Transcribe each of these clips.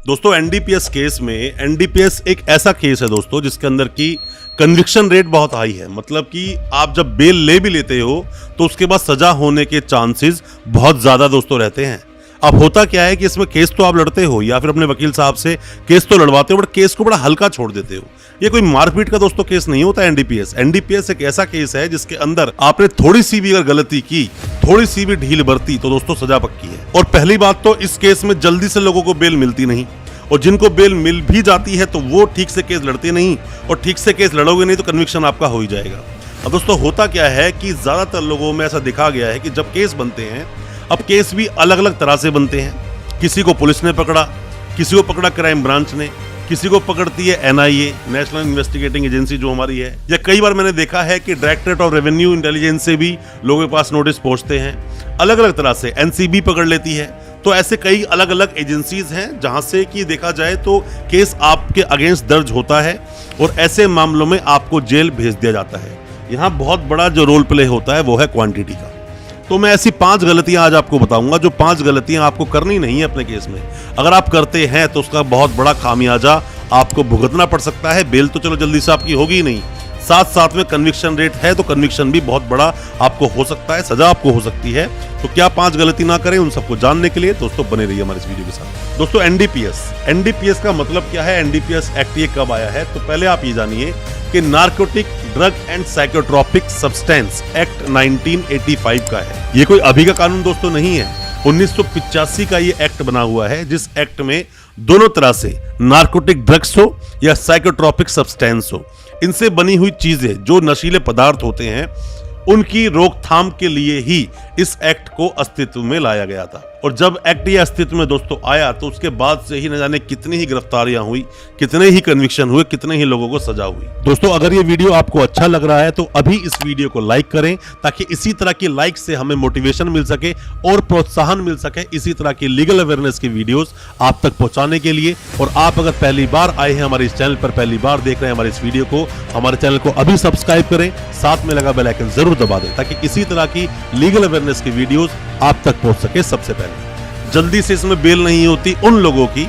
दोस्तों NDPS case में NDPS एक ऐसा केस है दोस्तों जिसके अंदर की कन्विक्शन रेट बहुत हाई है। मतलब कि आप जब बेल ले भी लेते हो तो उसके बाद सजा होने के चांसेस बहुत ज्यादा दोस्तों रहते हैं। अब होता क्या है कि इसमें केस तो आप लड़ते हो या फिर अपने वकील साहब से केस तो लड़वाते हो, बट केस को बड़ा हल्का छोड़ देते हो। ये कोई मारपीट का दोस्तों केस नहीं होता। एनडीपीएस एक ऐसा केस है जिसके अंदर आपने थोड़ी सी भी अगर गलती की, थोड़ी सी भी ढील बरती तो दोस्तों सजा पक्की है। और पहली बात तो इस केस में जल्दी से लोगों को बेल मिलती नहीं, और जिनको बेल मिल भी जाती है तो वो ठीक से केस लड़ते नहीं, और ठीक से केस लड़ोगे नहीं तो कन्विक्शन आपका हो ही जाएगा। अब दोस्तों होता क्या है कि ज्यादातर लोगों में ऐसा देखा गया है कि जब केस बनते हैं, अब केस भी अलग अलग तरह से बनते हैं। किसी को पुलिस ने पकड़ा, किसी को पकड़ा क्राइम ब्रांच ने, किसी को पकड़ती है एनआईए, नेशनल इन्वेस्टिगेटिंग एजेंसी जो हमारी है, या कई बार मैंने देखा है कि डायरेक्टरेट ऑफ रेवेन्यू इंटेलिजेंस से भी लोगों के पास नोटिस पहुंचते हैं। अलग अलग तरह से एनसीबी पकड़ लेती है। तो ऐसे कई अलग अलग एजेंसीज हैं जहां से कि देखा जाए तो केस आपके अगेंस्ट दर्ज होता है और ऐसे मामलों में आपको जेल भेज दिया जाता है। यहाँ बहुत बड़ा जो रोल प्ले होता है वो है क्वांटिटी का। तो मैं ऐसी 5 गलतियां आज आपको बताऊंगा जो 5 गलतियां आपको करनी नहीं है अपने केस में। अगर आप करते हैं तो उसका बहुत बड़ा खामियाजा आपको भुगतना पड़ सकता है। बेल तो चलो जल्दी से आपकी होगी नहीं, साथ साथ में कन्विक्शन रेट है तो कन्विक्शन भी बहुत बड़ा आपको हो सकता है, सजा आपको हो सकती है। तो क्या 5 गलती ना करें, उन सबको जानने के लिए दोस्तों बने रहिए हमारे इस वीडियो के साथ। दोस्तों एनडीपीएस का मतलब क्या है, एनडीपीएस एक्ट ये कब आया है, तो पहले आप ये जानिए कि narcotic drug and psychotropic substance act 1985 का है। ये कोई अभी का कानून दोस्तों नहीं है, 1985 का ये एक्ट बना हुआ है, जिस एक्ट में दोनों तरह से नार्कोटिक ड्रग्स हो या साइकोट्रोपिक सब्सटेंस हो, इनसे बनी हुई चीजें जो नशीले पदार्थ होते हैं उनकी रोकथाम के लिए ही इस एक्ट को अस्तित्व में लाया गया था। और जब एक्ट ये अस्तित्व में दोस्तों आया तो उसके बाद से ही न जाने कितनी ही गिरफ्तारियां हुई, कितने ही कन्विक्शन हुए, कितने ही लोगों को सजा हुई। दोस्तों अगर ये वीडियो आपको अच्छा लग रहा है तो अभी इस वीडियो को लाइक करें, ताकि इसी तरह की लाइक से हमें मोटिवेशन मिल सके और प्रोत्साहन मिल सके इसी तरह की लीगल अवेयरनेस की वीडियोस आप तक पहुंचाने के लिए। और आप अगर पहली बार आए हैं हमारे इस चैनल पर, पहली बार देख रहे हैं हमारे इस वीडियो को, हमारे चैनल को अभी सब्सक्राइब करें, साथ में लगा बेल आइकन जरूर दबा दें ताकि इसी तरह की लीगल अवेयरनेस की वीडियोस आप तक पहुंच सके सबसे पहले। जल्दी से इसमें बेल नहीं होती उन लोगों की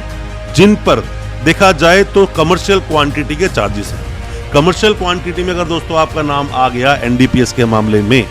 जिन पर देखा जाए तो कमर्शियल क्वांटिटी के चार्जेस हैं। कमर्शियल क्वांटिटी में अगर दोस्तों आपका नाम आ गया एनडीपीएस के मामले में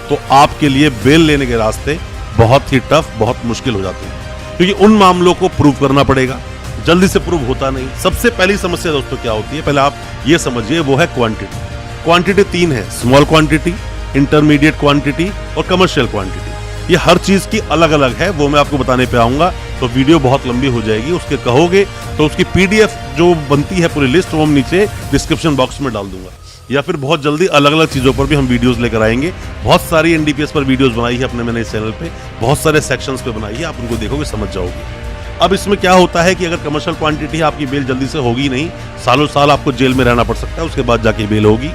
तो आपके लिए बेल लेने के रास्ते बहुत ही टफ, बहुत मुश्किल हो जाते हैं, क्योंकि उन मामलों को प्रूव करना पड़ेगा, जल्दी से प्रूव होता नहीं। सबसे पहली समस्या दोस्तों क्या होती है, पहले आप ये समझिए, वो है क्वांटिटी। क्वांटिटी 3 है, स्मॉल क्वांटिटी, इंटरमीडिएट क्वांटिटी और कमर्शियल क्वांटिटी। ये हर चीज की अलग अलग है, वो मैं आपको बताने पे आऊंगा तो वीडियो बहुत लंबी हो जाएगी। उसके कहोगे तो उसकी पीडीएफ जो बनती है पूरी लिस्ट वो हम नीचे डिस्क्रिप्शन बॉक्स में डाल दूंगा, या फिर बहुत जल्दी अलग अलग चीजों पर भी हम वीडियोस लेकर आएंगे। बहुत सारी एनडीपीएस पर वीडियोस बनाई है अपने मैंने इस चैनल पे, बहुत सारे सेक्शंस पे बनाई है, आप उनको देखोगे समझ जाओगे। अब इसमें क्या होता है कि अगर कमर्शियल क्वांटिटी है आपकी बेल जल्दी से होगी नहीं, सालों साल आपको जेल में रहना पड़ सकता है, उसके बाद जाके बेल होगी।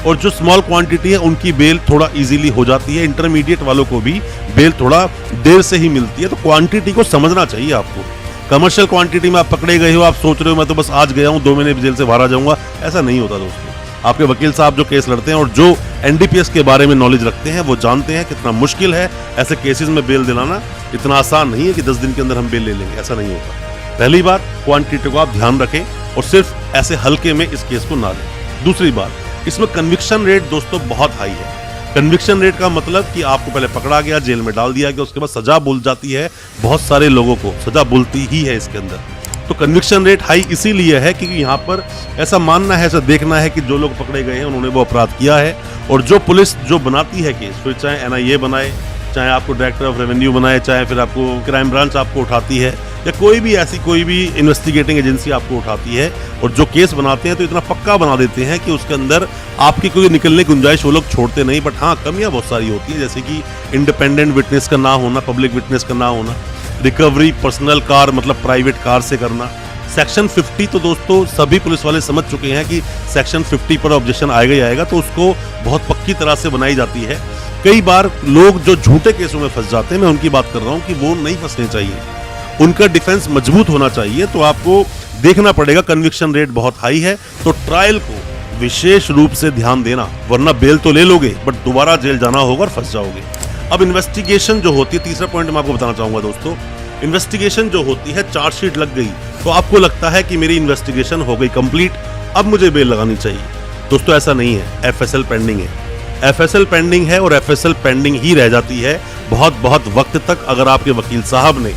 और जो स्मॉल क्वांटिटी है उनकी बेल थोड़ा इजीली हो जाती है, इंटरमीडिएट वालों को भी बेल थोड़ा देर से ही मिलती है। तो क्वांटिटी को समझना चाहिए आपको। कमर्शियल क्वांटिटी में आप पकड़े गए हो, आप सोच रहे हो मैं तो बस आज गया हूं, 2 महीने जेल से बाहर आ जाऊंगा, ऐसा नहीं होता दोस्तों। आपके वकील साहब जो केस लड़ते हैं और जो एनडीपीएस के बारे में नॉलेज रखते हैं वो जानते हैं कितना मुश्किल है ऐसे केसेस में बेल दिलाना। इतना आसान नहीं है कि 10 दिन के अंदर हम बेल ले लेंगे, ऐसा नहीं होता। पहली बात, क्वांटिटी को आप ध्यान रखें और सिर्फ ऐसे हल्के में इस केस को ना लें। दूसरी बात, इसमें कन्विक्शन रेट दोस्तों बहुत हाई है। कन्विक्शन रेट का मतलब कि आपको पहले पकड़ा गया, जेल में डाल दिया गया, उसके बाद सजा बुल जाती है। बहुत सारे लोगों को सजा बुलती ही है इसके अंदर। तो कन्विक्शन रेट हाई इसीलिए है क्योंकि यहाँ पर ऐसा मानना है, ऐसा देखना है कि जो लोग पकड़े गए हैं उन्होंने वो अपराध किया है। और जो पुलिस जो बनाती है केस, फिर चाहे एनआईए बनाए, चाहे आपको डायरेक्टर ऑफ रेवेन्यू बनाए, चाहे फिर आपको क्राइम ब्रांच आपको उठाती है, या कोई भी ऐसी कोई भी इन्वेस्टिगेटिंग एजेंसी आपको उठाती है, और जो केस बनाते हैं तो इतना पक्का बना देते हैं कि उसके अंदर आपकी कोई निकलने की गुंजाइश वो लोग छोड़ते नहीं। बट हाँ, कमियां बहुत सारी होती है, जैसे कि इंडिपेंडेंट विटनेस का ना होना, पब्लिक विटनेस का ना होना, रिकवरी पर्सनल कार मतलब प्राइवेट कार से करना। सेक्शन 50 तो दोस्तों सभी पुलिस वाले समझ चुके हैं कि सेक्शन 50 पर ऑब्जेक्शन आएगा ही आएगा, तो उसको बहुत पक्की तरह से बनाई जाती है। कई बार लोग जो झूठे केसों में फंस जाते हैं, मैं उनकी बात कर रहा हूँ कि वो नहीं फंसने चाहिए, उनका डिफेंस मजबूत होना चाहिए। तो आपको देखना पड़ेगा, कन्विक्शन रेट बहुत हाई है तो ट्रायल को विशेष रूप से ध्यान देना, वरना बेल तो ले लोगे बट दोबारा जेल जाना होगा और फंस जाओगे। अब इन्वेस्टिगेशन जो होती है, तीसरा पॉइंट मैं आपको बताना चाहूंगा दोस्तों, इन्वेस्टिगेशन जो होती है, चार्जशीट लग गई तो आपको लगता है कि मेरी इन्वेस्टिगेशन हो गई कंप्लीट, अब मुझे बेल लगानी चाहिए। दोस्तों ऐसा नहीं है, एफएसएल पेंडिंग है, एफएसएल पेंडिंग है और एफएसएल पेंडिंग ही रह जाती है बहुत वक्त तक। अगर आपके वकील साहब ने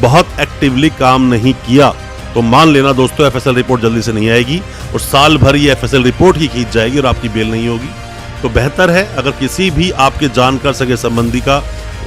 बहुत एक्टिवली काम नहीं किया तो मान लेना दोस्तों एफएसएल रिपोर्ट जल्दी से नहीं आएगी और साल भर ये एफएसएल रिपोर्ट ही खींच जाएगी और आपकी बेल नहीं होगी। तो बेहतर है अगर किसी भी आपके जानकार सगे संबंधी का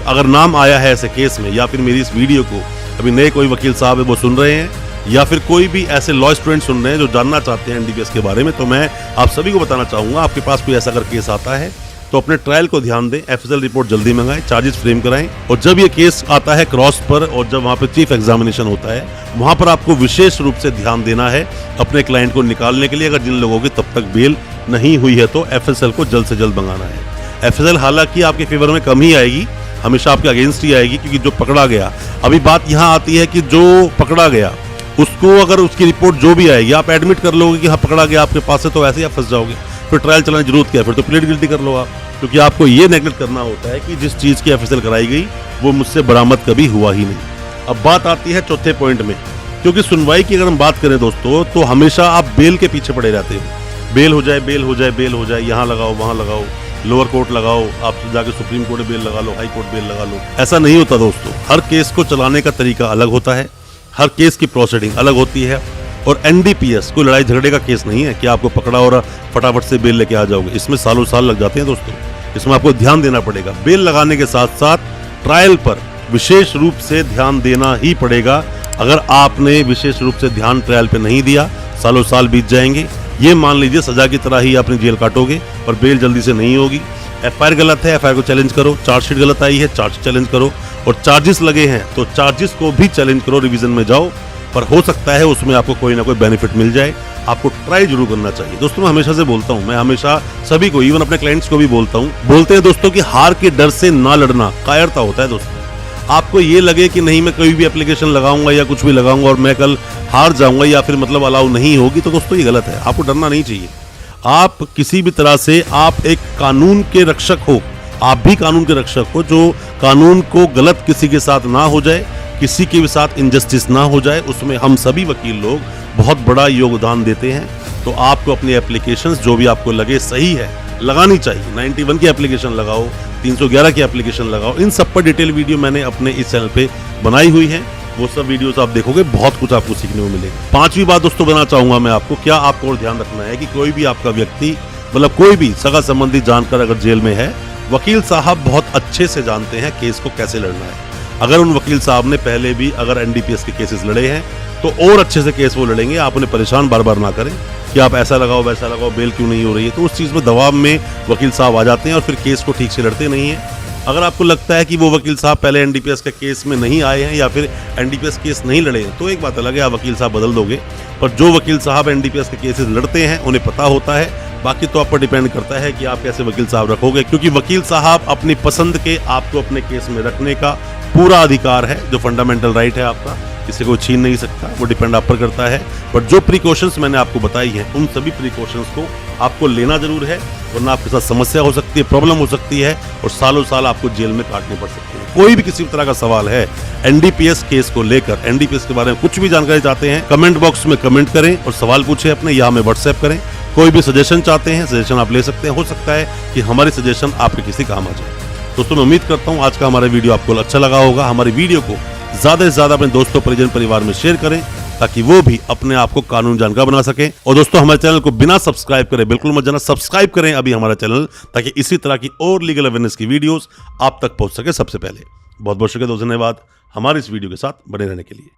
अगर नाम आया है ऐसे केस में, या फिर मेरी इस वीडियो को अभी नए कोई वकील साहब है वो सुन रहे हैं, या फिर कोई भी ऐसे लॉ स्टूडेंट सुन रहे हैं जो जानना चाहते हैं एनडीपीएस के बारे में, तो मैं आप सभी को बताना चाहूँगा आपके पास कोई ऐसा अगर केस आता है तो अपने ट्रायल को ध्यान दें, एफएसएल रिपोर्ट जल्दी मंगाएं, चार्जेस फ्रेम कराएं और जब ये केस आता है क्रॉस पर और जब वहाँ पे चीफ एग्जामिनेशन होता है वहाँ पर आपको विशेष रूप से ध्यान देना है अपने क्लाइंट को निकालने के लिए। अगर जिन लोगों की तब तक बेल नहीं हुई है तो एफएसएल को जल्द से जल्द मंगाना है। एफएसएल हालांकि आपके फेवर में कम ही आएगी, हमेशा आपके अगेंस्ट ही आएगी, क्योंकि जो पकड़ा गया, अभी बात यहाँ आती है कि जो पकड़ा गया उसको अगर उसकी रिपोर्ट जो भी आएगी आप एडमिट कर लोगे कि हाँ पकड़ा गया आपके पास है, तो वैसे ही आप फंस जाओगे, फिर ट्रायल चलाने की जरूरत क्या है, फिर तो प्लीड गिल्टी कर लो आप। क्योंकि आपको ये नेगलेक्ट करना होता है कि जिस चीज़ की एफएसएल कराई गई वो मुझसे बरामद कभी हुआ ही नहीं। अब बात आती है चौथे पॉइंट में, क्योंकि सुनवाई की अगर हम बात करें दोस्तों तो हमेशा आप बेल के पीछे पड़े रहते हो। बेल हो जाए, बेल हो जाए, बेल हो जाए, यहाँ लगाओ वहाँ लगाओ, लोअर कोर्ट लगाओ, आप जाके सुप्रीम कोर्ट में बेल लगा लो, हाई कोर्ट बेल लगा लो। ऐसा नहीं होता दोस्तों, हर केस को चलाने का तरीका अलग होता है, हर केस की प्रोसीडिंग अलग होती है। और एनडीपीएस कोई लड़ाई झगड़े का केस नहीं है कि आपको पकड़ा और फटाफट से बेल लेके आ जाओगे, इसमें सालों साल लग जाते हैं दोस्तों। इसमें आपको ध्यान देना पड़ेगा, बेल लगाने के साथ साथ ट्रायल पर विशेष रूप से ध्यान देना ही पड़ेगा। अगर आपने विशेष रूप से ध्यान ट्रायल पे नहीं दिया सालों साल बीत जाएंगे, ये मान लीजिए सजा की तरह ही अपनी जेल काटोगे और बेल जल्दी से नहीं होगी। एफआईआर गलत है, एफआईआर को चैलेंज करो, चार्जशीट गलत आई है, चार्ज चैलेंज करो, और चार्जेस लगे हैं तो चार्जेस को भी चैलेंज करो, रिवीजन में जाओ, पर हो सकता है उसमें आपको कोई ना कोई बेनिफिट मिल जाए। आपको ट्राई जरूर करना चाहिए दोस्तों। मैं हमेशा से बोलता हूँ, मैं हमेशा सभी को, इवन अपने क्लाइंट्स को भी बोलता हूँ, बोलते हैं दोस्तों कि हार के डर से ना लड़ना कायरता होता है दोस्तों। आपको ये लगे कि नहीं मैं कोई भी एप्लीकेशन लगाऊंगा या कुछ भी लगाऊंगा और मैं कल हार जाऊंगा या फिर मतलब अलाउ नहीं होगी, तो दोस्तों ये गलत है। आपको डरना नहीं चाहिए। आप किसी भी तरह से आप एक कानून के रक्षक हो, आप भी कानून के रक्षक हो, जो कानून को गलत किसी के साथ ना हो जाए, किसी के भी साथ इनजस्टिस ना हो जाए, उसमें हम सभी वकील लोग बहुत बड़ा योगदान देते हैं। तो आपको अपनी एप्लीकेशंस जो भी आपको लगे सही है लगानी चाहिए। 91 की एप्लीकेशन लगाओ, 311 की एप्लीकेशन लगाओ, इन सब पर डिटेल वीडियो मैंने अपने इस चैनल पे बनाई हुई है, वो सब वीडियोस आप देखोगे, बहुत कुछ आपको सीखने को मिलेगा। पांचवी बात दोस्तों बताना चाहूंगा मैं आपको, क्या आपको और ध्यान रखना है कि कोई भी आपका व्यक्ति मतलब कोई भी सगा संबंधी जानकर अगर जेल में है, वकील साहब बहुत अच्छे से जानते हैं केस को कैसे लड़ना है। अगर उन वकील साहब ने पहले भी अगर एनडीपीएस के केसेस लड़े हैं तो और अच्छे से केस वो लड़ेंगे। आप उन्हें परेशान बार बार ना करें कि आप ऐसा लगाओ वैसा लगाओ, बेल क्यों नहीं हो रही है, तो उस चीज़ में दबाव में वकील साहब आ जाते हैं और फिर केस को ठीक से लड़ते नहीं हैं। अगर आपको लगता है कि वो वकील साहब पहले एनडीपीएस के केस में नहीं आए हैं या फिर एनडीपीएस केस नहीं लड़े हैं, तो एक बात अलग है, आप वकील साहब बदल दोगे। पर जो वकील साहब एनडीपीएस के केसेस लड़ते हैं उन्हें पता होता है, बाकी तो आप पर डिपेंड करता है कि आप कैसे वकील साहब रखोगे, क्योंकि वकील साहब अपनी पसंद के आपको अपने केस में रखने का पूरा अधिकार है, जो फंडामेंटल राइट है आपका, किसी को छीन नहीं सकता, वो डिपेंड आप पर करता है। बट जो प्रिकॉशंस मैंने आपको बताई हैं उन सभी प्रिकॉशंस को आपको लेना जरूर है, वरना आपके साथ समस्या हो सकती है, प्रॉब्लम हो सकती है और सालों साल आपको जेल में काटने पड़ सकते हैं। कोई भी किसी भी तरह का सवाल है एनडीपीएस केस को लेकर, एनडीपीएस के बारे में कुछ भी जानकारी चाहते हैं, कमेंट बॉक्स में कमेंट करें और सवाल पूछें अपने, या हमें व्हाट्सएप करें। कोई भी सजेशन चाहते हैं, सजेशन आप ले सकते हैं, हो सकता है कि हमारी सजेशन आपके किसी काम आ जाए। दोस्तों मैं उम्मीद करता हूँ आज का हमारा वीडियो आपको अच्छा लगा होगा। हमारी वीडियो को ज्यादा से ज्यादा अपने दोस्तों, परिजन, परिवार में शेयर करें ताकि वो भी अपने आप को कानून जानकार बना सके। और दोस्तों हमारे चैनल को बिना सब्सक्राइब करे बिल्कुल मत जाना, सब्सक्राइब करें अभी हमारा चैनल, ताकि इसी तरह की और लीगल अवेयरनेस की वीडियोस आप तक पहुंच सके सबसे पहले। बहुत बहुत शुक्रिया दोस्तों, धन्यवाद हमारे इस वीडियो के साथ बने रहने के लिए।